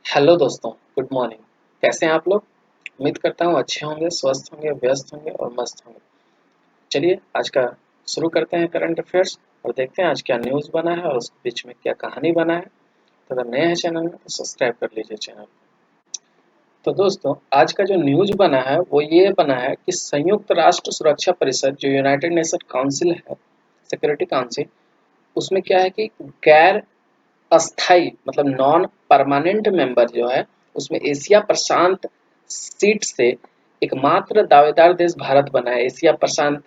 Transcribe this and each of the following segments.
Hello दोस्तों, good morning. कैसे हैं आप लोग? उम्मीद करता हूँ अच्छे होंगे, स्वस्थ होंगे, व्यस्त होंगे और मस्त होंगे। चलिए आज का शुरू करते हैं करंट अफेयर्स और देखते हैं आज क्या न्यूज़ बना है और उसके बीच में क्या कहानी बना है। तो अगर नए हैं चैनल में तो सब्सक्राइब कर लीजिए चैनल। तो दोस्तों, आज का जो न्यूज़ बना है वो ये बना है कि संयुक्त राष्ट्र सुरक्षा परिषद जो यूनाइटेड नेशन काउंसिल है, सिक्योरिटी काउंसिल, उसमें क्या है कि गैर अस्थाई मतलब नॉन परमानेंट मेंबर जो है उसमें एशिया प्रशांत सीट से एकमात्र दावेदार देश भारत बना है। एशिया प्रशांत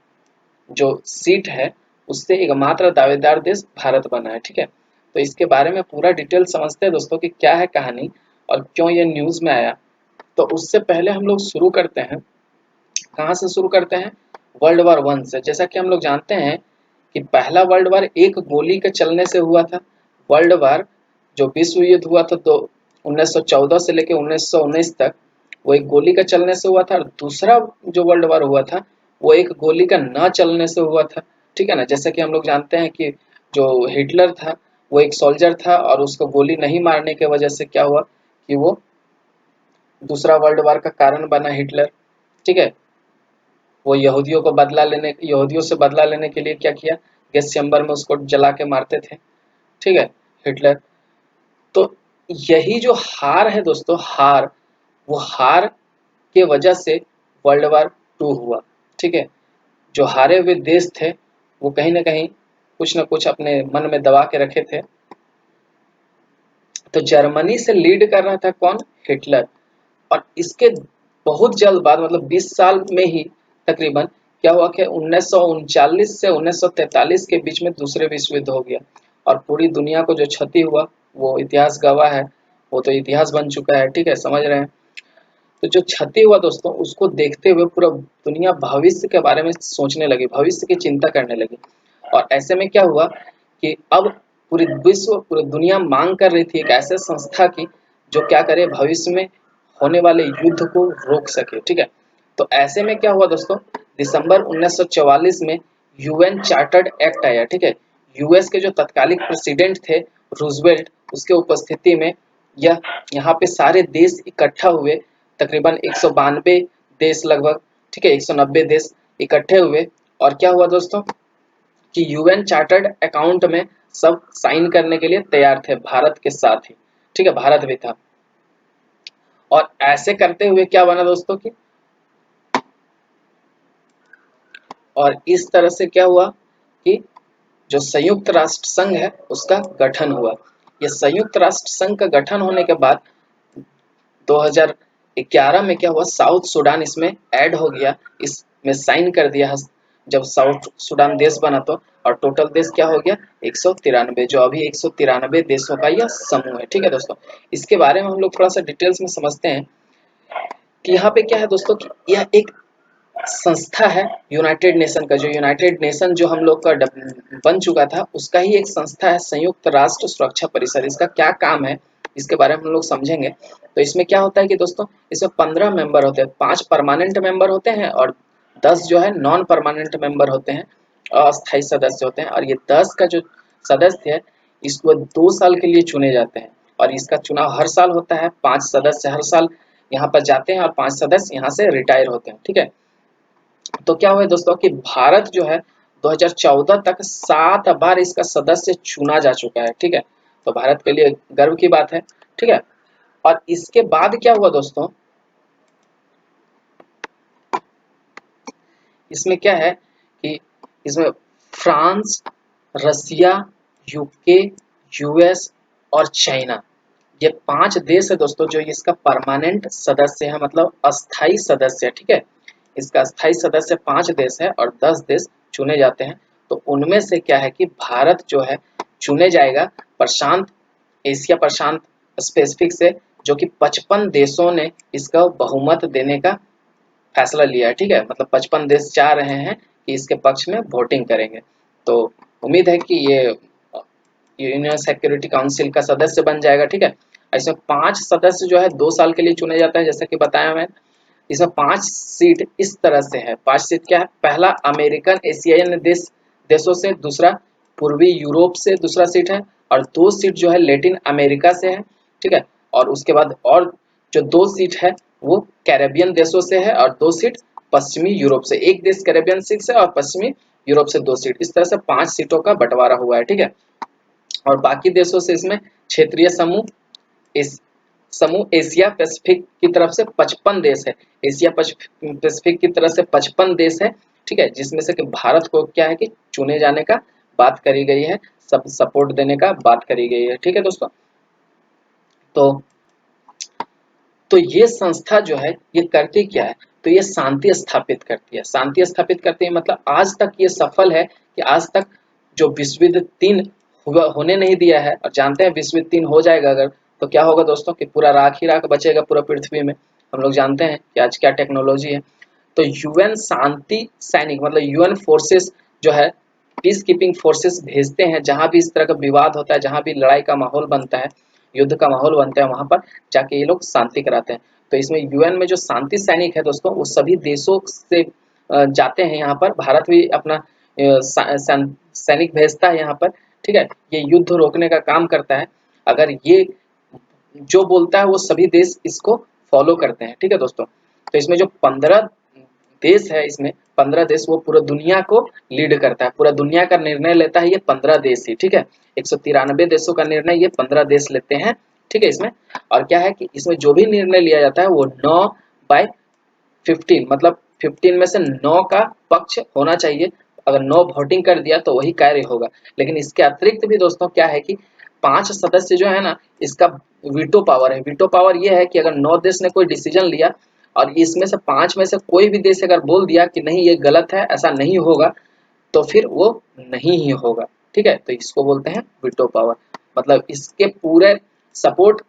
जो सीट है उससे एकमात्र दावेदार देश भारत बना है। ठीक है, तो इसके बारे में पूरा डिटेल समझते हैं दोस्तों कि क्या है कहानी और क्यों ये न्यूज़ में आया। तो उससे पहले हम लोग शुरू करते हैं, कहाँ से शुरू करते हैं? वर्ल्ड वॉर वन से। जैसा कि हम लोग जानते हैं कि पहला वर्ल्ड वार एक गोली के चलने से हुआ था। वर्ल्ड वार जो विश्व युद्ध हुआ था तो 1914 से लेकर 1919 तक वो एक गोली का चलने से हुआ था। और दूसरा जो वर्ल्ड वार हुआ था वो एक गोली का न चलने से हुआ था। ठीक है ना, जैसे कि हम लोग जानते हैं कि जो हिटलर था वो एक सोल्जर था और उसको गोली नहीं मारने की वजह से क्या हुआ कि वो दूसरा वर्ल्ड वार का कारण बना हिटलर। ठीक है, वो यहूदियों से बदला लेने के लिए क्या किया, गैस चैम्बर में उसको जला के मारते थे। ठीक है, हिटलर। तो यही जो हार है दोस्तों, वो हार के वजह से वर्ल्ड वार टू हुआ। ठीक है, जो हारे हुए देश थे वो कहीं ना कहीं कुछ ना कुछ अपने मन में दबा के रखे थे। तो जर्मनी से लीड कर रहा था कौन? हिटलर। और इसके बहुत जल्द बाद मतलब 20 साल में ही तकरीबन क्या हुआ कि 1939 से 1943 के बीच में दूसरे विश्व युद्ध हो गया। और पूरी दुनिया को जो क्षति हुआ वो इतिहास गवाह है, वो तो इतिहास बन चुका है। ठीक है, समझ रहे हैं? तो जो क्षति हुआ दोस्तों उसको देखते हुए पूरा दुनिया भविष्य के बारे में सोचने लगी, भविष्य की चिंता करने लगी। और ऐसे में क्या हुआ कि अब पूरी दुनिया मांग कर रही थी एक ऐसे संस्था की जो क्या करे, भविष्य में होने वाले युद्ध को रोक सके। ठीक है, तो ऐसे में क्या हुआ दोस्तों, दिसंबर 1944 में यूएन चार्टर्ड एक्ट आया। ठीक है, यूएस के जो तत्कालिक प्रेसिडेंट थे रूजवेल्ट, उसके उपस्थिति में यह यहाँ पे सारे देश इकट्ठा हुए, तकरीबन 192 देश लगभग। ठीक है, 190 देश इकट्ठे हुए। और क्या हुआ दोस्तों कि यूएन चार्टर्ड अकाउंट में सब साइन करने के लिए तैयार थे, भारत के साथ ही। ठीक है, भारत भी था। और ऐसे करते हुए क्या बना दोस्तों की, और इस तरह से क्या हुआ कि जो संयुक्त राष्ट्र संघ है उसका गठन हुआ। ये संयुक्त राष्ट्र संघ का गठन होने के बाद 2011 में क्या हुआ, साउथ सूडान इसमें ऐड हो गया, इसमें साइन कर दिया। जब साउथ सूडान देश बना तो और टोटल देश क्या हो गया, 193, जो अभी 193 देशों का यह समूह है। ठीक है दोस्तों, इसके बारे में हम लोग थोड़ा सा डिटेल्स में समझते हैं कि यहाँ पे क्या है दोस्तों कि यह एक संस्था है यूनाइटेड नेशन का। जो यूनाइटेड नेशन जो हम लोग का बन चुका था उसका ही एक संस्था है, संयुक्त राष्ट्र सुरक्षा परिषद। इसका क्या काम है इसके बारे में हम लोग समझेंगे। तो इसमें क्या होता है कि दोस्तों इसमें 15 मेंबर होते हैं, 5 परमानेंट मेंबर होते हैं और 10 जो है नॉन परमानेंट मेंबर होते हैं, अस्थायी सदस्य होते हैं। और ये 10 का जो सदस्य है इसको 2 साल के लिए चुने जाते हैं और इसका चुनाव हर साल होता है। 5 सदस्य हर साल यहाँ पर जाते हैं और 5 सदस्य यहाँ से रिटायर होते हैं। ठीक है, तो क्या हुआ दोस्तों कि भारत जो है 2014 तक 7 बार इसका सदस्य चुना जा चुका है। ठीक है, तो भारत के लिए गर्व की बात है। ठीक है, और इसके बाद क्या हुआ दोस्तों, इसमें क्या है कि इसमें फ्रांस, रसिया, यूके, यूएस और चाइना, ये 5 देश है दोस्तों जो इसका परमानेंट सदस्य है, मतलब अस्थाई सदस्य है। ठीक है, इसका अस्थाई सदस्य 5 देश है और 10 देश चुने जाते हैं। तो उनमें से क्या है कि भारत जो है चुने जाएगा प्रशांत, एशिया प्रशांत स्पेसिफिक से, जो कि 55 देशों ने इसका बहुमत देने का फैसला लिया है। ठीक है, मतलब 55 देश चाह रहे हैं कि इसके पक्ष में वोटिंग करेंगे। तो उम्मीद है कि ये यूनियन सिक्योरिटी काउंसिल का सदस्य बन जाएगा। ठीक है, इसमें 5 सदस्य जो है 2 साल के लिए चुने जाते हैं, जैसा कि बताया मैं। इसमें 5 सीट इस तरह से है। 5 सीट क्या है, पहला अमेरिकन एशियाई देशों से, दूसरा पूर्वी यूरोप से दूसरा सीट है और 2 सीट जो है लेटिन अमेरिका से है। ठीक है, और उसके बाद और जो 2 सीट है वो कैरेबियन देशों से है और 2 सीट पश्चिमी यूरोप से। एक देश कैरेबियन सीट से और पश्चिमी यूरोप से 2 सीट। इस तरह से 5 सीटों का बंटवारा हुआ है, ठीक है। और बाकी देशों से इसमें क्षेत्रीय समूह इस समूह एशिया पैसिफिक की तरफ से 55 देश है। एशिया पैसिफिक की तरफ से 55 देश है, ठीक है, जिसमें से कि भारत को क्या है कि चुने जाने का बात करी गई है, सब सपोर्ट देने का बात करी गई है, ठीक है दोस्तों। तो ये संस्था जो है ये करती क्या है, तो ये शांति स्थापित करती है। शांति स्थापित करती है मतलब आज तक ये सफल है कि आज तक जो विश्व युद्ध 3 होने नहीं दिया है, और जानते हैं विश्व युद्ध 3 हो जाएगा अगर तो क्या होगा दोस्तों कि पूरा राख ही राख बचेगा पूरा पृथ्वी में। हम लोग जानते हैं कि आज क्या टेक्नोलॉजी है। तो यूएन शांति सैनिक मतलब यूएन फोर्सेस जो है पीस कीपिंग फोर्सेस भेजते हैं, जहां भी इस तरह का विवाद होता है, जहां भी लड़ाई का माहौल बनता है, युद्ध का माहौल बनता है, वहां पर जाके ये लोग शांति कराते हैं। तो इसमें यूएन में जो शांति सैनिक है दोस्तों वो सभी देशों से जाते हैं। यहाँ पर भारत भी अपना सैनिक भेजता है यहाँ पर, ठीक है। ये युद्ध रोकने का काम करता है। अगर ये जो बोलता है वो सभी देश इसको फॉलो करते हैं, ठीक है दोस्तों। तो इसमें जो 15 देश है, इसमें 15 देश वो पूरा दुनिया को लीड करता है, पूरा दुनिया का निर्णय लेता है ये 15 देश ही, ठीक है। 193 देशों का निर्णय ये 15 देश लेते हैं, ठीक है इसमें। और क्या है कि इसमें जो भी निर्णय लिया जाता है वो 9/15 मतलब 15 में से 9 का पक्ष होना चाहिए। अगर 9 वोटिंग कर दिया तो वही कार्य होगा। लेकिन इसके अतिरिक्त भी दोस्तों क्या है कि 5 सदस्य जो है ना, इसका वीटो पावर है। वीटो पावर ये है कि अगर 9 देश ने कोई डिसीजन लिया और इसमें से 5 में से कोई भी देश अगर बोल दिया कि नहीं ये गलत है, ऐसा नहीं होगा, तो फिर वो नहीं ही होगा, ठीक है। तो इसको बोलते हैं वीटो पावर। मतलब इसके पूरे सपोर्ट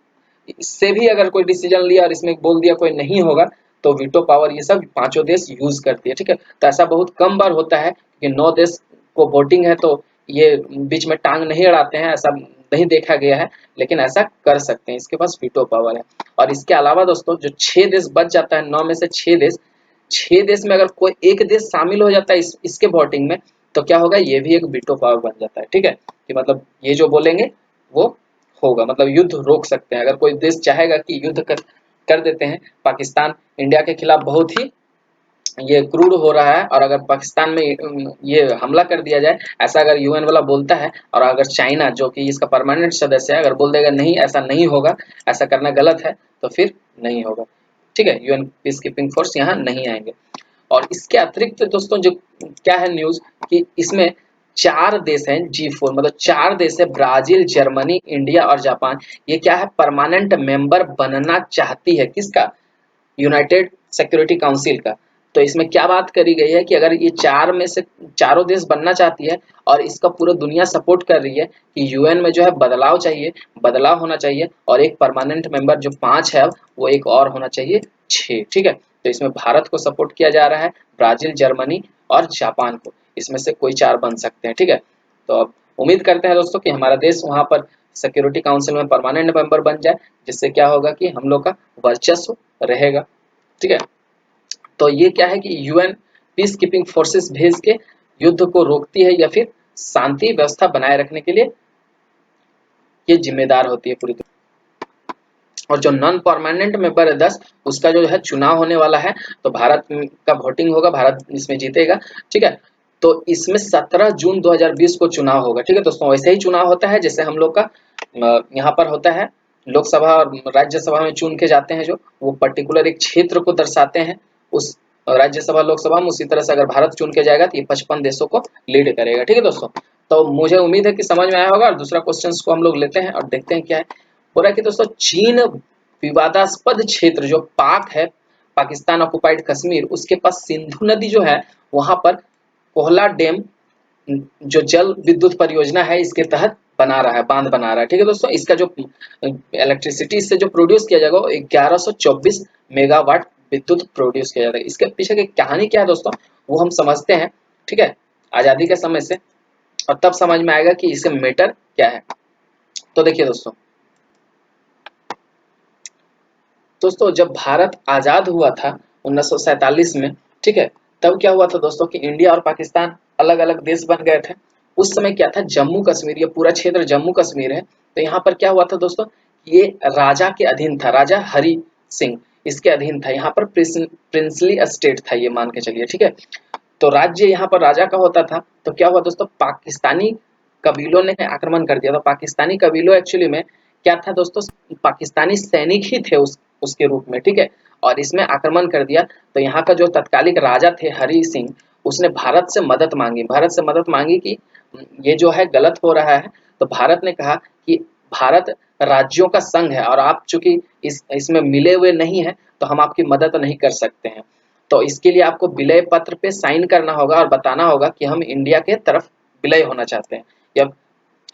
इससे भी अगर कोई डिसीजन लिया और इसमें बोल दिया कोई नहीं होगा, तो वीटो पावर ये सब पांचों देश यूज करती है, ठीक है। तो ऐसा बहुत कम बार होता है कि 9 देश को वोटिंग है तो ये बीच में टांग नहीं अड़ाते हैं, ऐसा नहीं देखा गया है। लेकिन ऐसा कर सकते हैं, इसके पास वीटो पावर है। और इसके अलावा दोस्तों जो 6 देश बच जाता है, 9 में से 6 देश, 6 देश में अगर कोई एक देश शामिल हो जाता है इसके वोटिंग में, तो क्या होगा, ये भी एक वीटो पावर बन जाता है, ठीक है। कि मतलब ये जो बोलेंगे वो होगा, मतलब युद्ध रोक सकते हैं। अगर कोई देश चाहेगा कि युद्ध कर देते हैं, पाकिस्तान इंडिया के खिलाफ बहुत ही ये क्रूर हो रहा है, और अगर पाकिस्तान में ये हमला कर दिया जाए, ऐसा अगर यूएन वाला बोलता है, और अगर चाइना जो कि इसका परमानेंट सदस्य है अगर बोल देगा नहीं ऐसा नहीं होगा, ऐसा करना गलत है, तो फिर नहीं होगा, ठीक है। यूएन पीस कीपिंग फोर्स यहाँ नहीं आएंगे। और इसके अतिरिक्त दोस्तों जो क्या है न्यूज कि इसमें 4 देश हैं G4 मतलब 4 देश है, ब्राजील, जर्मनी, इंडिया और जापान। ये क्या है, परमानेंट मेंबर बनना चाहती है, किसका, यूनाइटेड सिक्योरिटी काउंसिल का। तो इसमें क्या बात करी गई है कि अगर ये 4 में से चारों देश बनना चाहती है और इसका पूरा दुनिया सपोर्ट कर रही है कि यूएन में जो है बदलाव चाहिए, बदलाव होना चाहिए, और एक परमानेंट मेंबर जो 5 है वो एक और होना चाहिए 6, ठीक है। तो इसमें भारत को सपोर्ट किया जा रहा है, ब्राजील, जर्मनी और जापान को, इसमें से कोई 4 बन सकते हैं, ठीक है। तो अब उम्मीद करते हैं दोस्तों कि हमारा देश वहां पर सिक्योरिटी काउंसिल में परमानेंट मेंबर बन जाए, जिससे क्या होगा कि हम लोग का वर्चस्व रहेगा, ठीक है। तो ये क्या है कि यूएन पीस कीपिंग फोर्सेस भेज के युद्ध को रोकती है या फिर शांति व्यवस्था बनाए रखने के लिए ये जिम्मेदार होती है पूरी तरह। और जो नॉन परमानेंट मेंबर है 10, उसका जो है चुनाव होने वाला है, तो भारत का वोटिंग होगा, भारत इसमें जीतेगा, ठीक है। तो इसमें 17 जून 2020 को चुनाव होगा, ठीक है दोस्तों। वैसे ही चुनाव होता है जैसे हम लोग का यहाँ पर होता है, लोकसभा और राज्यसभा में चुन के जाते हैं, जो वो पर्टिकुलर एक क्षेत्र को दर्शाते हैं उस राज्यसभा लोकसभा में। उसी तरह से अगर भारत चुन के जाएगा तो ये 55 देशों को लीड करेगा, ठीक है दोस्तों। तो मुझे उम्मीद है कि समझ में आया होगा। और दूसरा क्वेश्चन को हम लोग लेते हैं और देखते हैं क्या है। बोल रहा है कि दोस्तों चीन विवादास्पद क्षेत्र जो पाक है, पाकिस्तान ऑक्युपाइड कश्मीर, उसके पास सिंधु नदी जो है वहां पर कोहला डैम जो जल विद्युत परियोजना है इसके तहत बना रहा है, बांध बना रहा है, ठीक है दोस्तों। इसका जो इलेक्ट्रिसिटी इससे जो प्रोड्यूस किया जाएगा वो 1124 मेगावाट विद्युत प्रोड्यूस किया जाता है। इसके पीछे की कहानी क्या है दोस्तों, वो हम समझते हैं, ठीक है, आजादी के समय से, और तब समझ में आएगा कि इसके मैटर क्या है। तो देखिए दोस्तों जब भारत आजाद हुआ था 1947 में, ठीक है, तब क्या हुआ था दोस्तों कि इंडिया और पाकिस्तान अलग अलग देश बन गए थे। उस समय क्या था, जम्मू कश्मीर, ये पूरा क्षेत्र जम्मू कश्मीर है। तो यहाँ पर क्या हुआ था दोस्तों ये राजा के अधीन था, राजा हरि सिंह इसके अधीन था। यहाँ पर प्रिंसली स्टेट था ये, मान के चलिए, ठीक है। तो राज्य यहाँ पर राजा का होता था। तो क्या हुआ दोस्तों, पाकिस्तानी कबीलों ने आक्रमण कर दिया। तो पाकिस्तानी कबीलों एक्चुअली में क्या था दोस्तों, पाकिस्तानी सैनिक ही थे उसके रूप में, ठीक है। और इसमें आक्रमण कर दिया। तो यहाँ का जो तत्कालिक राजा थे हरि सिंह, उसने भारत से मदद मांगी, भारत से मदद मांगी कि ये जो है गलत हो रहा है। तो भारत ने कहा कि भारत राज्यों का संघ है और आप चूंकि इसमें मिले हुए नहीं है तो हम आपकी मदद नहीं कर सकते हैं। तो इसके लिए आपको विलय पत्र पे साइन करना होगा और बताना होगा कि हम इंडिया के तरफ विलय होना चाहते हैं या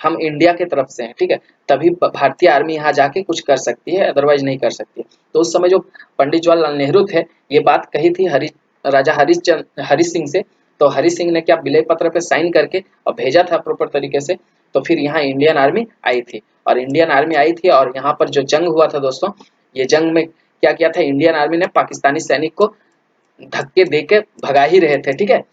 हम इंडिया के तरफ से हैं, ठीक है। तभी भारतीय आर्मी यहाँ जाके कुछ कर सकती है, अदरवाइज नहीं कर सकती। तो उस समय जो पंडित जवाहरलाल नेहरू थे, ये बात कही थी राजा हरि सिंह से। तो हरि सिंह ने क्या विलय पत्र पे साइन करके और भेजा था प्रॉपर तरीके से। तो फिर यहाँ इंडियन आर्मी आई थी और इंडियन आर्मी आई थी और यहाँ पर जो जंग हुआ था दोस्तों, ये जंग में क्या किया था, इंडियन आर्मी ने पाकिस्तानी सैनिक को धक्के दे के भगा ही रहे थे, ठीक है।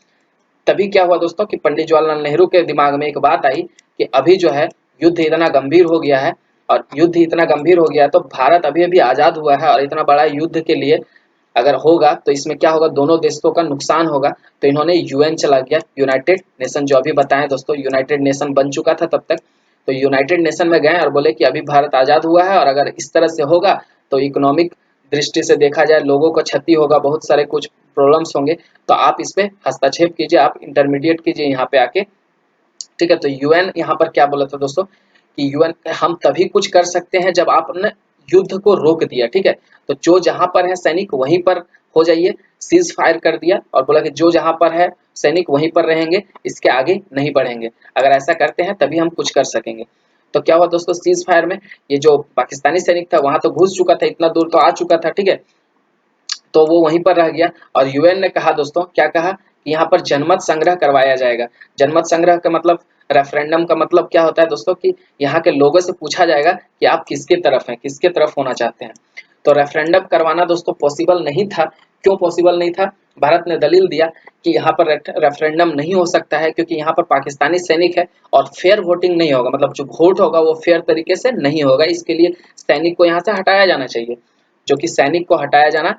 तभी क्या हुआ दोस्तों कि पंडित जवाहरलाल नेहरू के दिमाग में एक बात आई कि अभी जो है युद्ध इतना गंभीर हो गया है और युद्ध इतना गंभीर हो गया तो भारत अभी अभी आज़ाद हुआ है और इतना बड़ा युद्ध के लिए अगर होगा तो इसमें क्या होगा, दोनों देशों का नुकसान होगा। तो इन्होंने यूएन चला गया, यूनाइटेड नेशन, जो अभी बताएं दोस्तों यूनाइटेड नेशन बन चुका था तब तक। तो यूनाइटेड नेशन में गए और बोले कि अभी भारत आज़ाद हुआ है और अगर इस तरह से होगा तो इकोनॉमिक दृष्टि से देखा जाए लोगों को क्षति होगा, बहुत सारे कुछ प्रॉब्लम्स होंगे। तो आप इस पे हस्तक्षेप कीजिए, आप इंटरमीडिएट कीजिए यहाँ पे आके, ठीक है। तो यूएन यहाँ पर क्या बोला था दोस्तों कि यूएन हम तभी कुछ कर सकते हैं जब आपने युद्ध को रोक दिया, ठीक है। तो जो जहां पर है सैनिक वहीं पर हो जाइए, सीज फायर कर दिया और बोला कि जो जहां पर है सैनिक वहीं पर रहेंगे, इसके आगे नहीं बढ़ेंगे। अगर ऐसा करते हैं तभी हम कुछ कर सकेंगे। तो क्या हुआ दोस्तों, सीज फायर में ये जो पाकिस्तानी सैनिक था वहां तो घुस चुका था, इतना दूर तो आ चुका था, ठीक है। तो वो वहीं पर रह गया और यूएन ने कहा दोस्तों, क्या कहा कि यहाँ पर जनमत संग्रह करवाया जाएगा। जनमत संग्रह का मतलब, रेफरेंडम का मतलब क्या होता है दोस्तों कि यहाँ के लोगों से पूछा जाएगा कि आप किसके तरफ हैं, किसके तरफ होना चाहते हैं। तो रेफरेंडम करवाना दोस्तों पॉसिबल नहीं था। क्यों पॉसिबल नहीं था, भारत ने दलील दिया कि यहाँ पर रेफरेंडम नहीं हो सकता है क्योंकि यहाँ पर पाकिस्तानी सैनिक है और फेयर वोटिंग नहीं होगा, मतलब जो वोट होगा वो फेयर तरीके से नहीं होगा। इसके लिए सैनिक को यहाँ से हटाया जाना चाहिए, जो कि सैनिक को हटाया जाना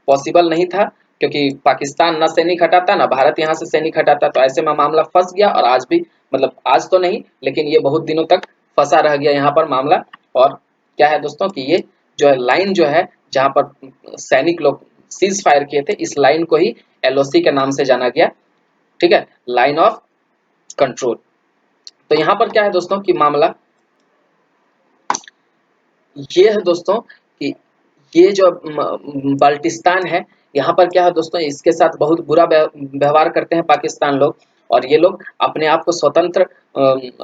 पॉसिबल नहीं था क्योंकि पाकिस्तान ना सैनिक हटाता ना भारत यहाँ से सैनिक हटाता। तो ऐसे में मामला फंस गया और आज भी, मतलब आज तो नहीं लेकिन ये बहुत दिनों तक फंसा रह गया यहाँ पर मामला। और क्या है दोस्तों कि ये जो है लाइन जो है जहाँ पर सैनिक लोग सीज फायर किए थे, इस लाइन को ही एलओसी के नाम से जाना गया, ठीक है, लाइन ऑफ कंट्रोल। तो यहाँ पर क्या है दोस्तों कि मामला ये है दोस्तों कि ये जो बाल्टिस्तान है, यहाँ पर क्या है दोस्तों, इसके साथ बहुत बुरा व्यवहार करते हैं पाकिस्तान लोग और ये लोग अपने आप को स्वतंत्र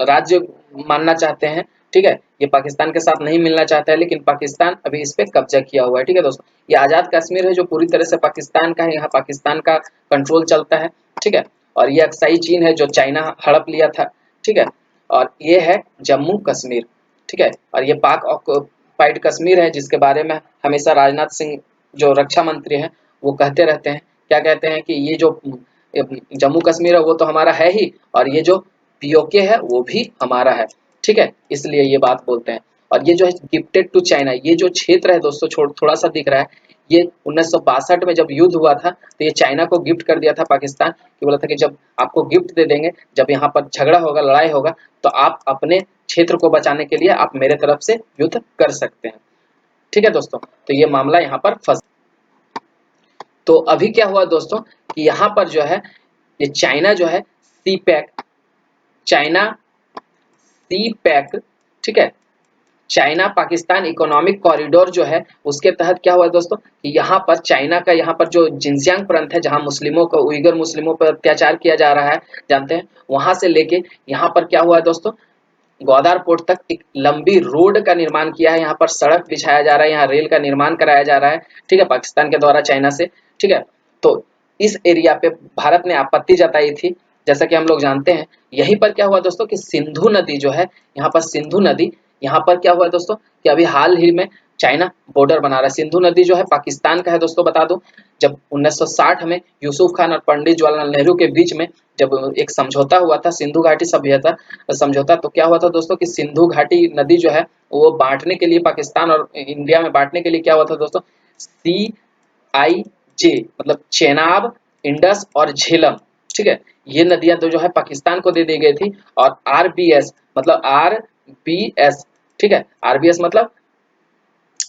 राज्य मानना चाहते हैं, ठीक है। ये पाकिस्तान के साथ नहीं मिलना चाहता है लेकिन पाकिस्तान अभी इस पे कब्जा किया हुआ है, ठीक है दोस्तों। ये आज़ाद कश्मीर है जो पूरी तरह से पाकिस्तान का है, यहाँ पाकिस्तान का कंट्रोल चलता है, ठीक है। और ये अक्साई चीन है जो चाइना हड़प लिया था, ठीक है। और ये है जम्मू कश्मीर, ठीक है। और ये पाक ऑक्युपाइड कश्मीर है जिसके बारे में हमेशा राजनाथ सिंह जो रक्षा मंत्री हैं वो कहते रहते हैं। क्या कहते हैं कि ये जो जम्मू कश्मीर है वो तो हमारा है ही और ये जो पीओके है वो भी हमारा है, ठीक है, इसलिए ये बात बोलते हैं। और ये जो है गिफ्टेड टू चाइना, ये जो क्षेत्र है दोस्तों थोड़ा सा दिख रहा है, ये 1962 में जब युद्ध हुआ था तो ये चाइना को गिफ्ट कर दिया था पाकिस्तान, कि बोला था कि जब आपको गिफ्ट दे देंगे, जब यहाँ पर झगड़ा होगा, लड़ाई होगा, तो आप अपने क्षेत्र को बचाने के लिए आप मेरे तरफ से युद्ध कर सकते हैं, ठीक है दोस्तों। तो ये मामला यहाँ पर फंस। तो अभी क्या हुआ दोस्तों कि यहाँ पर जो है ये चाइना जो है चाइना सी पैक, ठीक है, चाइना पाकिस्तान इकोनॉमिक कॉरिडोर जो है उसके तहत क्या हुआ दोस्तों कि यहाँ पर चाइना का यहाँ पर जो जिनजियांग प्रांत है जहाँ मुस्लिमों को, उइगर मुस्लिमों पर अत्याचार किया जा रहा है, जानते हैं, वहां से लेके यहाँ पर क्या हुआ है दोस्तों, ग्वादर पोर्ट तक एक लंबी रोड का निर्माण किया है। यहाँ पर सड़क बिछाया जा रहा है, यहाँ रेल का निर्माण कराया जा रहा है, ठीक है, पाकिस्तान के द्वारा चाइना से, ठीक है। तो इस एरिया पे भारत ने आपत्ति जताई थी, जैसा कि हम लोग जानते हैं। यहीं पर क्या हुआ दोस्तों कि सिंधु नदी जो है, यहाँ पर सिंधु नदी, यहाँ पर क्या हुआ दोस्तों कि अभी हाल ही में चाइना बॉर्डर बना रहा है। सिंधु नदी जो है पाकिस्तान का है दोस्तों, बता दो। जब 1960 में यूसुफ खान और पंडित जवाहरलाल नेहरू के बीच में जब एक समझौता हुआ था, सिंधु घाटी सभ्यता समझौता, तो क्या हुआ था दोस्तों कि सिंधु घाटी नदी जो है वो बांटने के लिए, पाकिस्तान और इंडिया में बांटने के लिए क्या हुआ था दोस्तों, CIJ मतलब चेनाब, इंडस और झेलम, ठीक है, ये नदियां तो जो है पाकिस्तान को दे दी गई थी। और RBS मतलब RBS, ठीक है, RBS मतलब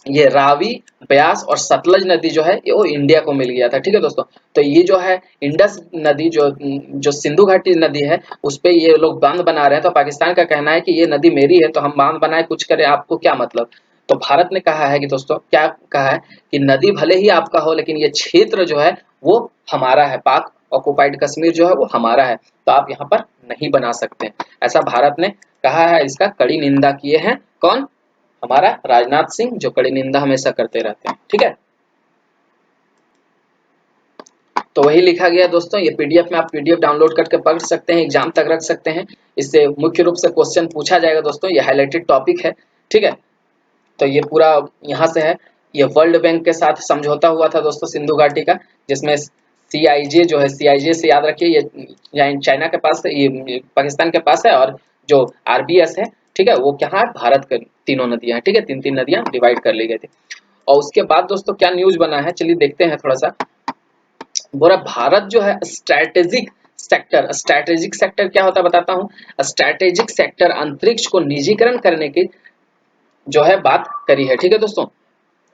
ये रावी, ब्यास और सतलज नदी जो है ये वो इंडिया को मिल गया था, ठीक है दोस्तों। तो ये जो है इंडस नदी जो जो सिंधु घाटी नदी है उस पे ये लोग बांध बना रहे हैं। तो पाकिस्तान का कहना है कि ये नदी मेरी है तो हम बांध बनाए कुछ करें, आपको क्या मतलब। तो भारत ने कहा है कि दोस्तों, क्या कहा है कि नदी भले ही आपका हो लेकिन ये क्षेत्र जो है वो हमारा है, पाक ऑक्युपाइड कश्मीर जो है वो हमारा है, तो आप यहाँ पर नहीं बना सकते, ऐसा भारत ने कहा है। इसका कड़ी निंदा किए हैं कौन, हमारा राजनाथ सिंह, जो कड़ी निंदा हमेशा करते रहते हैं, ठीक है। तो वही लिखा गया दोस्तों, ये PDF में आप PDF डाउनलोड करके पढ़ सकते हैं, एग्जाम तक रख सकते हैं। इससे मुख्य रूप से क्वेश्चन पूछा जाएगा दोस्तों, ये हाईलाइटेड टॉपिक है, ठीक है। तो ये पूरा यहाँ से है, ये वर्ल्ड बैंक के साथ समझौता हुआ था दोस्तों सिंधु घाटी का, जिसमें CIJ जो है, CIJ से याद रखिए ये चाइना के पास है, ये पाकिस्तान के पास है, और जो RBS है, ठीक है, वो क्या है, भारत के तीनों नदियां हैं, ठीक है, तीन तीन नदियां डिवाइड कर ली गई थी। और उसके बाद दोस्तों क्या न्यूज बना है, चलिए देखते हैं थोड़ा सा। बोला भारत जो है स्ट्रैटेजिक सेक्टर, स्ट्रैटेजिक सेक्टर क्या होता है बताता हूँ। स्ट्रैटेजिक सेक्टर अंतरिक्ष को निजीकरण करने की जो है बात करी है, ठीक है दोस्तों।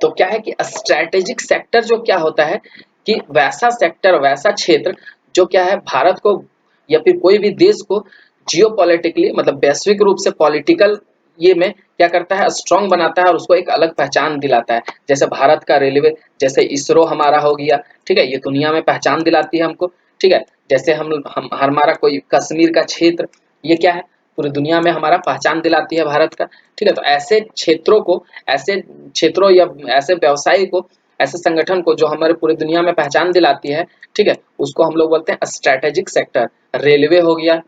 तो क्या है कि स्ट्रैटेजिक सेक्टर जो क्या होता है कि वैसा सेक्टर, वैसा क्षेत्र जो क्या है भारत को या फिर कोई भी देश को जियोपॉलिटिकली मतलब वैश्विक रूप से पॉलिटिकल ये में क्या करता है, स्ट्रांग बनाता है और उसको एक अलग पहचान दिलाता है। जैसे भारत का रेलवे, जैसे इसरो हमारा हो गया, ठीक है, ये दुनिया में पहचान दिलाती है हमको, ठीक है। जैसे हम हमारा कोई कश्मीर का क्षेत्र, ये क्या है, पूरी दुनिया में हमारा पहचान दिलाती है भारत का, ठीक है। तो ऐसे क्षेत्रों को, ऐसे क्षेत्रों या ऐसे व्यवसायी को, ऐसे संगठन को जो हमारे पूरी दुनिया में पहचान दिलाती है, ठीक है, उसको हम लोग बोलते हैं स्ट्रैटेजिक सेक्टर। रेलवे हो गया,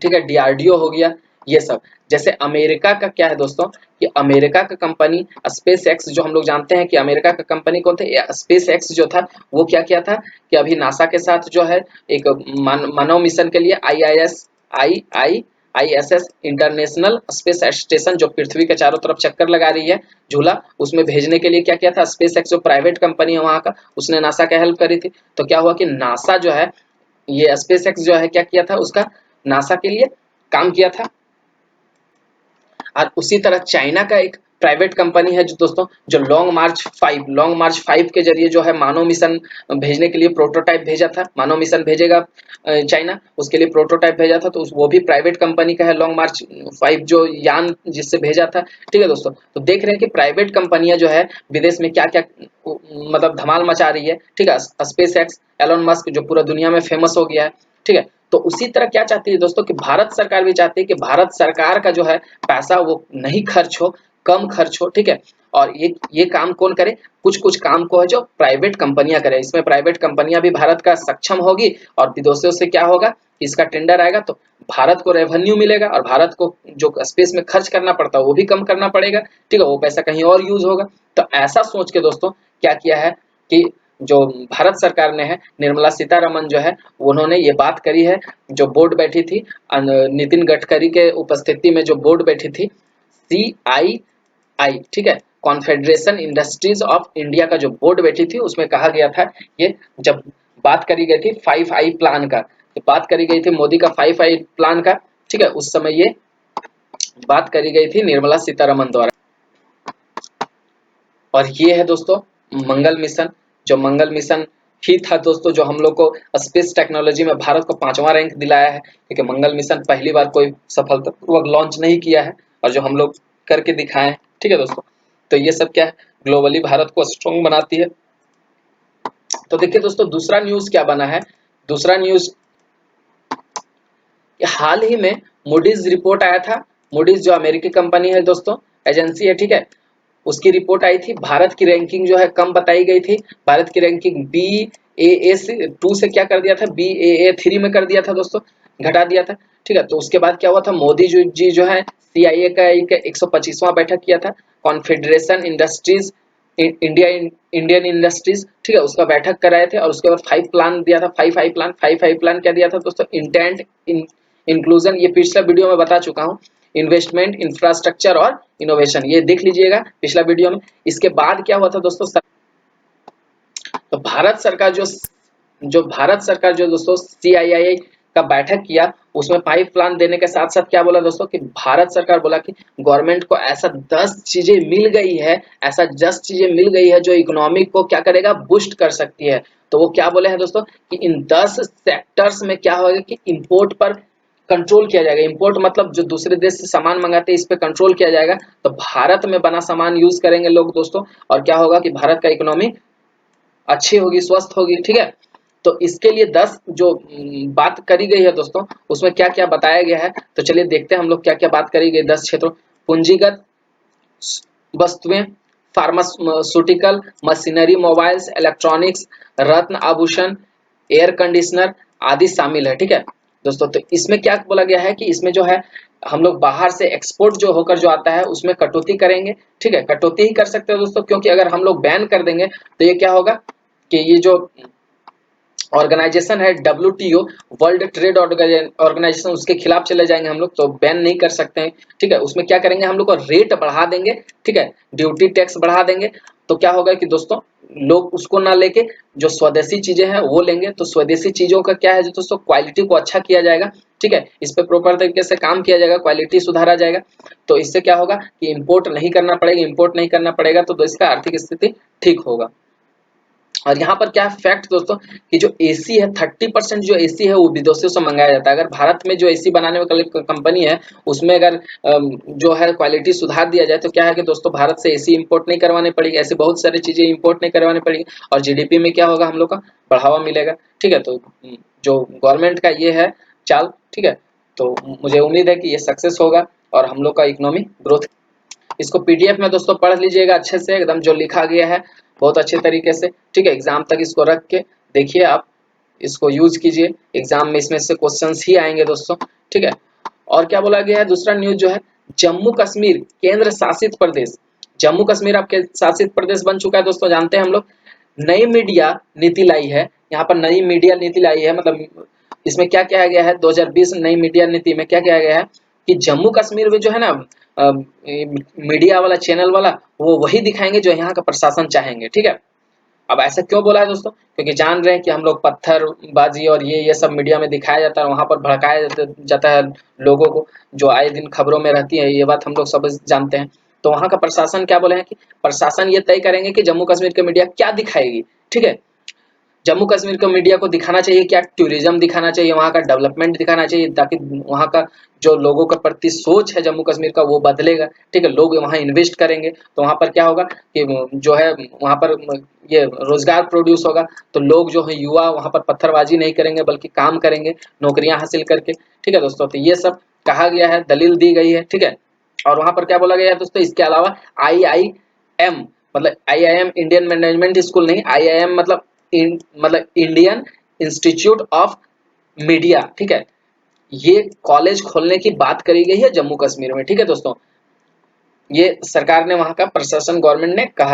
ठीक है, DRDO हो गया, ये सब। जैसे अमेरिका का क्या है दोस्तों कि अमेरिका का कंपनी स्पेस एक्स, जो हम लोग जानते हैं कि अमेरिका का कंपनी कौन थे, स्पेस एक्स जो था वो क्या किया था कि अभी नासा के साथ जो है एक मानव मिशन के लिए ISS इंटरनेशनल स्पेस स्टेशन, जो पृथ्वी के चारों तरफ चक्कर लगा रही है झूला, उसमें भेजने के लिए क्या किया था, स्पेस एक्स जो प्राइवेट कंपनी है वहां का, उसने नासा का हेल्प करी थी। तो क्या हुआ कि नासा जो है, ये स्पेस एक्स जो है क्या किया था, उसका नासा के लिए काम किया था। और उसी तरह चाइना का एक प्राइवेट कंपनी है जो दोस्तों, जो लॉन्ग मार्च 5 के जरिए जो है मानव मिशन भेजने के लिए प्रोटोटाइप भेजा था। मानव मिशन भेजेगा चाइना, उसके लिए प्रोटोटाइप भेजा था, तो वो भी प्राइवेट कंपनी का है, लॉन्ग मार्च 5 जो यान जिससे भेजा था, ठीक है दोस्तों। तो देख रहे हैं कि प्राइवेट कंपनियां जो है विदेश में क्या क्या मतलब धमाल मचा रही है, ठीक है। स्पेस एक्स, एलोन मस्क जो पूरा दुनिया में फेमस हो गया है, ठीक है। तो उसी तरह क्या चाहती है दोस्तों कि भारत सरकार भी चाहती है कि भारत सरकार का जो है पैसा वो नहीं खर्च हो, कम खर्च हो, ठीक है। और ये काम कौन करे, कुछ कुछ काम को है जो प्राइवेट कंपनियां करें। इसमें प्राइवेट कंपनियां भी भारत का सक्षम होगी और विदेशों से क्या होगा, इसका टेंडर आएगा तो भारत को रेवेन्यू मिलेगा, और भारत को जो स्पेस में खर्च करना पड़ता है वो भी कम करना पड़ेगा, ठीक है, वो पैसा कहीं और यूज होगा। तो ऐसा सोच के दोस्तों क्या किया है कि जो भारत सरकार ने है, निर्मला सीतारमन जो है उन्होंने ये बात करी है, जो बोर्ड बैठी थी नितिन गडकरी के उपस्थिति में, जो बोर्ड बैठी थी CII, ठीक है, कॉन्फेडरेशन इंडस्ट्रीज ऑफ इंडिया का जो बोर्ड बैठी थी, उसमें कहा गया था, ये जब बात करी गई थी 5I प्लान का, तो बात करी गई थी मोदी का 5I प्लान का, ठीक है, उस समय ये बात करी गई थी निर्मला सीतारमन द्वारा। और ये है दोस्तों मंगल मिशन, जो मंगल मिशन ही था दोस्तों जो हम लोग को स्पेस टेक्नोलॉजी में भारत को 5वां रैंक दिलाया है, क्योंकि मंगल मिशन पहली बार कोई सफलतापूर्वक लॉन्च नहीं किया है और जो हम लोग करके दिखाए हैं, ठीक है दोस्तों। तो ये सब क्या है, ग्लोबली भारत को स्ट्रॉन्ग बनाती है। तो देखिए दोस्तों दूसरा न्यूज क्या बना है, दूसरा न्यूज हाल ही में मूडीज रिपोर्ट आया था। मूडीज जो अमेरिकी कंपनी है दोस्तों, एजेंसी है, ठीक है, उसकी रिपोर्ट आई थी। भारत की रैंकिंग जो है कम बताई गई थी, भारत की रैंकिंग BAA2 से क्या कर दिया था, BAA3 में कर दिया था दोस्तों, घटा दिया था, ठीक है। तो उसके बाद क्या हुआ था, मोदी जी जो है CIA का एक 125वां बैठक किया था, confederation industries India Indian industries, ठीक है, उसका बैठक कराए थे। और उसके बाद 5 प्लान दिया था, 5 प्लान क्या दिया था दोस्तों? इंटेंट, इंक्लूजन, ये पिछला वीडियो में बता चुका हूँ, इन्वेस्टमेंट, इंफ्रास्ट्रक्चर और इनोवेशन, ये देख लीजिएगा पिछला वीडियो में। इसके बाद क्या हुआ था दोस्तों? तो भारत सरकार जो दोस्तों CII का बैठक किया, उसमें 5 प्लान देने के साथ साथ क्या बोला दोस्तों कि भारत सरकार बोला कि गवर्नमेंट को ऐसा 10 चीजें मिल गई है, ऐसा 10 चीजें मिल गई है जो इकोनॉमी को क्या करेगा? बूस्ट कर सकती है। तो वो क्या बोले हैं दोस्तों कि इन 10 सेक्टर्स में क्या होगा कि इंपोर्ट पर कंट्रोल किया जाएगा। इंपोर्ट मतलब जो दूसरे देश से सामान मंगाते हैं, इस पे कंट्रोल किया जाएगा। तो भारत में बना सामान यूज करेंगे लोग दोस्तों, और क्या होगा कि भारत का इकोनॉमी अच्छी होगी, स्वस्थ होगी, ठीक है। तो इसके लिए 10 जो बात करी गई है दोस्तों, उसमें क्या क्या बताया गया है, तो चलिए देखते हैं हम लोग क्या क्या बात करी गई 10 क्षेत्रों। पूंजीगत वस्तुएं, फार्मास्यूटिकल, मशीनरी, मोबाइल्स, इलेक्ट्रॉनिक्स, रत्न आभूषण, एयर कंडीशनर आदि शामिल है, ठीक है दोस्तों। तो इसमें क्या बोला गया है कि इसमें जो है हम लोग बाहर से एक्सपोर्ट जो होकर जो आता है उसमें कटौती करेंगे, ठीक है। कटौती ही कर सकते हो दोस्तों, क्योंकि अगर हम लोग बैन कर देंगे तो ये क्या होगा कि ये जो ऑर्गेनाइजेशन है WTO, वर्ल्ड ट्रेड ऑर्गेनाइजेशन, उसके खिलाफ चले जाएंगे हम लोग, तो बैन नहीं कर सकते हैं, ठीक है। उसमें क्या करेंगे हम लोग को रेट बढ़ा देंगे, ठीक है, ड्यूटी टैक्स बढ़ा देंगे। तो क्या होगा कि दोस्तों लोग उसको ना लेके जो स्वदेशी चीजें हैं वो लेंगे। तो स्वदेशी चीजों का क्या है दोस्तों, क्वालिटी को अच्छा किया जाएगा, ठीक है, इस पे प्रॉपर तरीके से काम किया जाएगा, क्वालिटी सुधारा जाएगा। तो इससे क्या होगा कि इंपोर्ट नहीं करना पड़ेगा, इंपोर्ट नहीं करना पड़ेगा तो देश का आर्थिक स्थिति ठीक होगा। और यहाँ पर क्या फैक्ट दोस्तों कि जो एसी है 30% जो एसी है वो विदेशों से मंगाया जाता है। अगर भारत में जो एसी बनाने वाली कंपनी है उसमें अगर जो है क्वालिटी सुधार दिया जाए तो क्या है कि दोस्तों भारत से एसी इंपोर्ट नहीं करवानी पड़ेगी, ऐसी बहुत सारी चीजें इंपोर्ट नहीं करवानी पड़ेगी, और जीडीपी में क्या होगा हम लोग का बढ़ावा मिलेगा, ठीक है। तो जो गवर्नमेंट का ये है चाल, ठीक है, तो मुझे उम्मीद है कि ये सक्सेस होगा और हम लोग का इकोनॉमी ग्रोथ। इसको पीडीएफ में दोस्तों पढ़ लीजिएगा अच्छे से, एकदम जो लिखा गया है बहुत अच्छे तरीके से, ठीक है। एग्जाम तक इसको रख के देखिए, आप इसको यूज कीजिए, एग्जाम में इसमें से क्वेश्चंस ही आएंगे दोस्तों, ठीक है। और क्या बोला गया है दूसरा न्यूज जो है, जम्मू कश्मीर केंद्र शासित प्रदेश, जम्मू कश्मीर आपके शासित प्रदेश बन चुका है दोस्तों, जानते हैं हम लोग। नई मीडिया नीति लाई है, यहाँ पर नई मीडिया नीति लाई है, मतलब इसमें क्या किया गया है 2020 नई मीडिया नीति में क्या किया गया है कि जम्मू कश्मीर में जो है ना मीडिया वाला चैनल वाला वो वही दिखाएंगे जो यहाँ का प्रशासन चाहेंगे, ठीक है। अब ऐसा क्यों बोला है दोस्तों, क्योंकि जान रहे हैं कि हम लोग पत्थरबाजी और ये सब मीडिया में दिखाया जाता है, वहां पर भड़काया जाता है लोगों को, जो आए दिन खबरों में रहती है, ये बात हम लोग सब जानते हैं। तो वहां का प्रशासन क्या बोले हैं कि प्रशासन ये तय करेंगे कि जम्मू कश्मीर की मीडिया क्या दिखाएगी, ठीक है। जम्मू कश्मीर को मीडिया को दिखाना चाहिए क्या, टूरिज्म दिखाना चाहिए, वहाँ का डेवलपमेंट दिखाना चाहिए, ताकि वहाँ का जो लोगों के प्रति सोच है जम्मू कश्मीर का वो बदलेगा, ठीक है। लोग वहाँ इन्वेस्ट करेंगे तो वहाँ पर क्या होगा कि जो है वहाँ पर ये रोजगार प्रोड्यूस होगा, तो लोग जो है युवा वहाँ पर पत्थरबाजी नहीं करेंगे बल्कि काम करेंगे नौकरियां हासिल करके, ठीक है दोस्तों। तो ये सब कहा गया है, दलील दी गई है, ठीक है। और वहाँ पर क्या बोला गया है दोस्तों, इसके अलावा IIM, मतलब IIM इंडियन मैनेजमेंट स्कूल नहीं, IIM मतलब मतलब इंडियन इंस्टीट्यूट ऑफ मीडिया, ठीक है, ये कॉलेज खोलने की बात करी गई है जम्मू कश्मीर में, ठीक है दोस्तों। ये सरकार ने वहां का प्रशासन गवर्नमेंट ने कहा,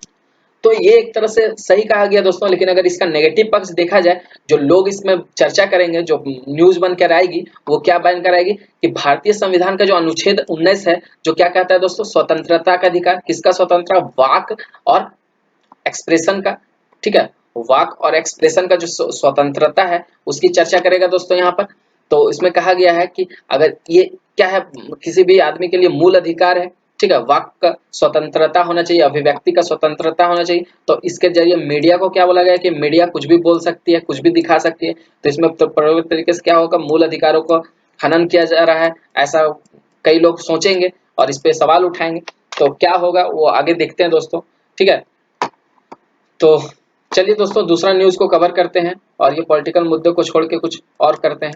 तो ये एक तरह से सही कहा गया दोस्तों। लेकिन अगर इसका नेगेटिव पक्ष देखा जाए, जो लोग इसमें चर्चा करेंगे, जो न्यूज बनकर आएगी वो क्या बनकर आएगी कि भारतीय संविधान का जो अनुच्छेद 19 है जो क्या कहता है दोस्तों, स्वतंत्रता का अधिकार, किसका स्वतंत्र, वाक और एक्सप्रेशन का, ठीक है, वाक और एक्सप्रेशन का जो स्वतंत्रता है उसकी चर्चा करेगा दोस्तों यहाँ पर। तो इसमें कहा गया है कि अगर ये क्या है, किसी भी आदमी के लिए मूल अधिकार है, ठीक है, वाक का स्वतंत्रता होना चाहिए, अभिव्यक्ति का स्वतंत्रता होना चाहिए। तो इसके जरिए मीडिया को क्या बोला गया कि मीडिया कुछ भी बोल सकती है, कुछ भी दिखा सकती है। तो इसमें तो प्रभावित तरीके से क्या होगा, मूल अधिकारों को हनन किया जा रहा है, ऐसा कई लोग सोचेंगे और इस पे सवाल उठाएंगे। तो क्या होगा वो आगे देखते हैं दोस्तों, ठीक है। तो चलिए दोस्तों दूसरा न्यूज को कवर करते हैं और ये पॉलिटिकल मुद्दे को छोड़ के कुछ और करते हैं।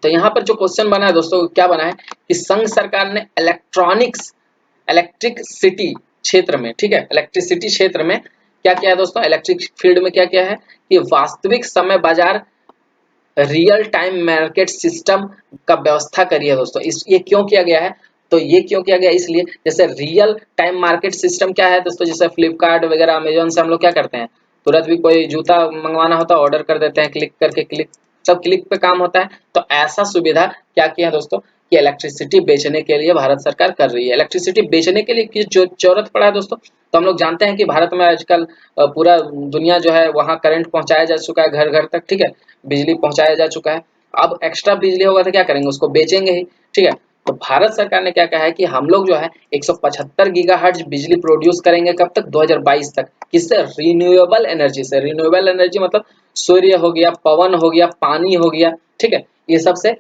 तो यहाँ पर जो क्वेश्चन बना है दोस्तों, क्या बना है कि संघ सरकार ने इलेक्ट्रिक सिटी क्षेत्र में, ठीक है, इलेक्ट्रिसिटी क्षेत्र में क्या किया है दोस्तों, इलेक्ट्रिक फील्ड में क्या किया है कि वास्तविक समय बाजार रियल टाइम मार्केट सिस्टम का व्यवस्था करी है दोस्तों। इस ये क्यों किया गया है, तो ये क्यों किया गया, इसलिए जैसे रियल टाइम मार्केट सिस्टम क्या है दोस्तों, जैसे फ्लिपकार्ट वगैरह अमेजोन से हम लोग क्या करते हैं, तुरंत भी कोई जूता मंगवाना होता है ऑर्डर कर देते हैं, क्लिक करके सब क्लिक पे काम होता है। तो ऐसा सुविधा क्या किया है दोस्तों कि इलेक्ट्रिसिटी बेचने के लिए भारत सरकार कर रही है। इलेक्ट्रिसिटी बेचने के लिए किस जो जरूरत पड़ा है दोस्तों, तो हम लोग जानते हैं कि भारत में आजकल पूरा दुनिया जो है वहाँ करंट पहुंचाया जा चुका है घर घर तक, ठीक है, बिजली पहुंचाया जा चुका है। अब एक्स्ट्रा बिजली होगा तो क्या करेंगे, उसको बेचेंगे ही, ठीक है। तो भारत सरकार ने क्या कहा है कि हम लोग जो है 175 गीगाहर्ट्ज बिजली प्रोड्यूस करेंगे, कब तक, 2022 तक। किससे, रिन्यूएबल एनर्जी से। रिन्यूएबल एनर्जी मतलब सूर्य हो गया, पवन हो गया, पानी हो गया, ठीक है, ये सब से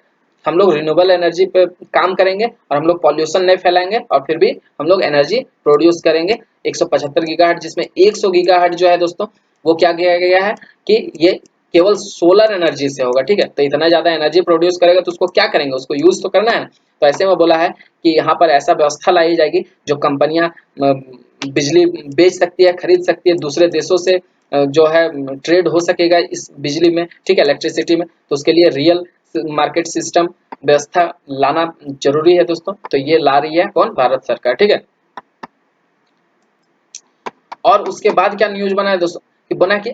हम लोग रिन्यूएबल एनर्जी पे काम करेंगे और हम लोग पॉल्यूशन नहीं फैलाएंगे और फिर भी हम लोग एनर्जी प्रोड्यूस करेंगे 175 गीगाहर्ट्ज, जिसमें 100 गीगाहर्ट्ज जो है दोस्तों वो क्या किया गया है कि ये केवल सोलर एनर्जी से होगा, ठीक है। तो इतना ज्यादा एनर्जी प्रोड्यूस करेगा तो उसको क्या करेंगे, उसको यूज तो करना है। तो ऐसे में बोला है कि यहाँ पर ऐसा व्यवस्था लाई जाएगी जो कंपनियां बिजली बेच सकती है, खरीद सकती है, दूसरे देशों से जो है ट्रेड हो सकेगा इस बिजली में, ठीक है, इलेक्ट्रिसिटी में। तो उसके लिए रियल मार्केट सिस्टम व्यवस्था लाना जरूरी है दोस्तों। तो ये ला रही है कौन, भारत सरकार, ठीक है। और उसके बाद क्या न्यूज बना है दोस्तों कि बना कि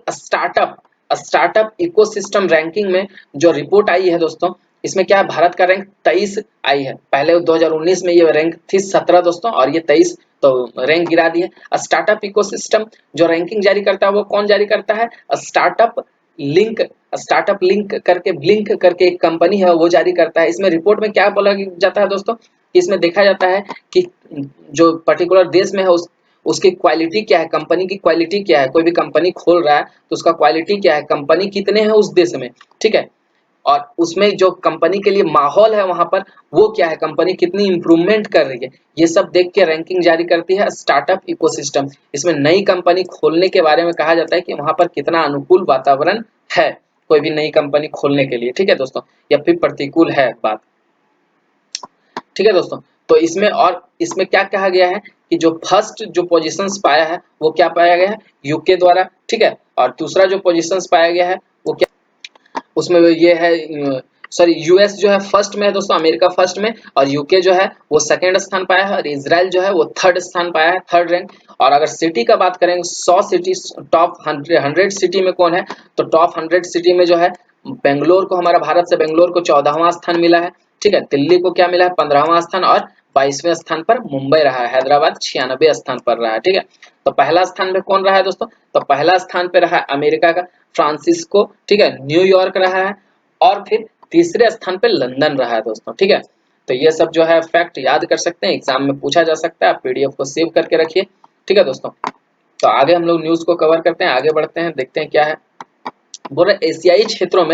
स्टार्टअप इकोसिस्टम रैंकिंग में जो रिपोर्ट आई है दोस्तों, इसमें क्या है, भारत का रैंक 23 आई है। पहले 2019 में ये रैंक थी 17 दोस्तों, और ये 23, तो रैंक गिरा दी है। स्टार्टअप इकोसिस्टम जो रैंकिंग जारी करता है वो कौन जारी करता है, स्टार्टअप लिंक। स्टार्टअप लिंक करके एक कंपनी है वो जारी करता है। इसमें रिपोर्ट में क्या बोला जाता है दोस्तों, इसमें देखा जाता है कि जो पर्टिकुलर देश में है उसकी क्वालिटी क्या है, कंपनी की क्वालिटी क्या है। कोई भी कंपनी खोल रहा है तो उसका क्वालिटी क्या है, कंपनी कितने हैं उस देश में, ठीक है, और उसमें जो कंपनी के लिए माहौल है वहां पर वो क्या है, कंपनी कितनी इंप्रूवमेंट कर रही है, ये सब देख के रैंकिंग जारी करती है स्टार्टअप इकोसिस्टम। इसमें नई कंपनी खोलने के बारे में कहा जाता है कि वहां पर कितना अनुकूल वातावरण है कोई भी नई कंपनी खोलने के लिए, ठीक है दोस्तों, या फिर प्रतिकूल है बात, ठीक है दोस्तों। तो इसमें क्या कहा गया है कि जो फर्स्ट जो पोजीशंस पाया है वो क्या पाया गया है, यूके द्वारा, ठीक है, और दूसरा जो पोजीशंस पाया गया है वो क्या, उसमें ये है, सॉरी, यूएस जो है फर्स्ट में है दोस्तों, अमेरिका फर्स्ट में, और यूके जो है वो सेकंड स्थान पाया है, और इजराइल जो है वो थर्ड स्थान पाया है, थर्ड रैंक। और अगर सिटी का बात करेंगे, 100 सिटी, टॉप 100 सिटी में कौन है, तो टॉप 100 सिटी में जो है बेंगलोर को, हमारा भारत से बेंगलोर को 14वां स्थान मिला है, ठीक है। दिल्ली को क्या मिला है, 15वां स्थान, और 22वें स्थान पर मुंबई रहा है। हैदराबाद 96 स्थान पर रहा है, ठीक है। तो पहला स्थान पे कौन रहा है दोस्तों, तो पहला स्थान पे रहा है अमेरिका का फ्रांसिस्को, ठीक है, न्यूयॉर्क रहा है, और फिर तीसरे स्थान पे लंदन रहा है दोस्तों, ठीक है। तो ये सब जो है फैक्ट याद कर सकते हैं, एग्जाम में पूछा जा सकता है, आप पीडीएफ को सेव करके रखिए, ठीक है दोस्तों। तो आगे हम लोग न्यूज को कवर करते हैं, आगे बढ़ते हैं, देखते हैं क्या है। बोल रहे एशियाई क्षेत्रों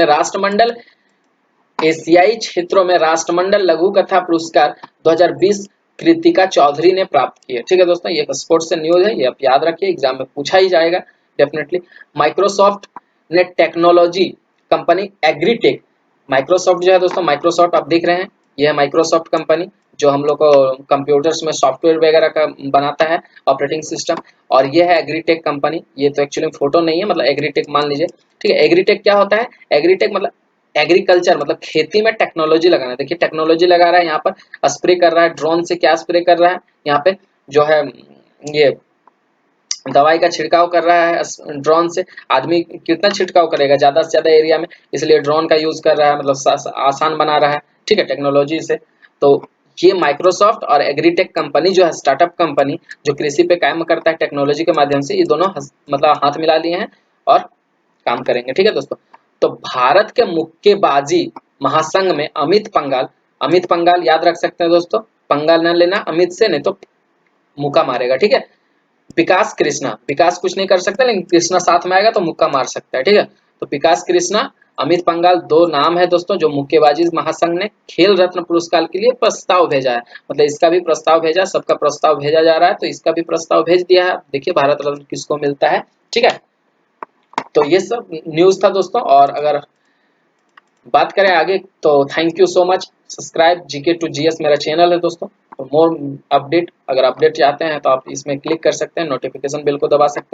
में राष्ट्रमंडल लघु कथा पुरस्कार 2020 कृतिका चौधरी ने प्राप्त किए, ठीक है दोस्तों। ये स्पोर्ट्स से न्यूज है, ये आप याद रखिए, एग्जाम में पूछा ही जाएगा डेफिनेटली। माइक्रोसॉफ्ट ने टेक्नोलॉजी कंपनी एग्रीटेक, माइक्रोसॉफ्ट जो है दोस्तों, माइक्रोसॉफ्ट आप देख रहे हैं, ये है माइक्रोसॉफ्ट कंपनी जो हम लोग को कंप्यूटर्स में सॉफ्टवेयर वगैरह का बनाता है, ऑपरेटिंग सिस्टम। और ये है एग्रीटेक कंपनी, ये तो एक्चुअली फोटो नहीं है, मतलब एग्रीटेक मान लीजिए, ठीक है। एग्रीटेक क्या होता है, एग्रीटेक मतलब एग्रीकल्चर, मतलब खेती में टेक्नोलॉजी लगाना। देखिए टेक्नोलॉजी लगा रहा है, यहाँ पर स्प्रे कर रहा है, ड्रोन से क्या स्प्रे कर रहा है, यहाँ पे जो है ये दवाई का छिड़काव कर रहा है ड्रोन से। आदमी कितना छिड़काव करेगा ज्यादा से ज्यादा एरिया में, इसलिए ड्रोन का यूज कर रहा है, मतलब आसान बना रहा है, ठीक है, टेक्नोलॉजी से। तो ये माइक्रोसॉफ्ट और एग्रीटेक कंपनी जो है स्टार्टअप कंपनी जो कृषि पे काम करता है टेक्नोलॉजी के माध्यम से, ये दोनों मतलब हाथ मिला लिए हैं और काम करेंगे, ठीक है दोस्तों। तो भारत के मुक्केबाजी महासंघ में अमित पंगाल याद रख सकते हैं दोस्तों, पंगाल न लेना अमित से, नहीं तो मुक्का मारेगा, ठीक है। विकास कुछ नहीं कर सकता, लेकिन कृष्णा साथ में आएगा तो मुक्का मार सकता है, ठीक है। तो विकास कृष्णा, अमित पंगाल, दो नाम है दोस्तों जो मुक्केबाजी महासंघ ने खेल रत्न पुरस्कार के लिए प्रस्ताव भेजा है। मतलब इसका भी प्रस्ताव भेजा, सबका प्रस्ताव भेजा जा रहा है, तो इसका भी प्रस्ताव भेज दिया है। देखिए भारत रत्न किसको मिलता है, ठीक है। तो ये सब न्यूज था दोस्तों, और अगर बात करें आगे तो thank you so much. Subscribe GK to GS मेरा चैनल है दोस्तों। तो मोर अपडेट, अगर अपडेट चाहते हैं तो आप इसमें क्लिक कर सकते हैं, नोटिफिकेशन बिल को दबा सकते हैं।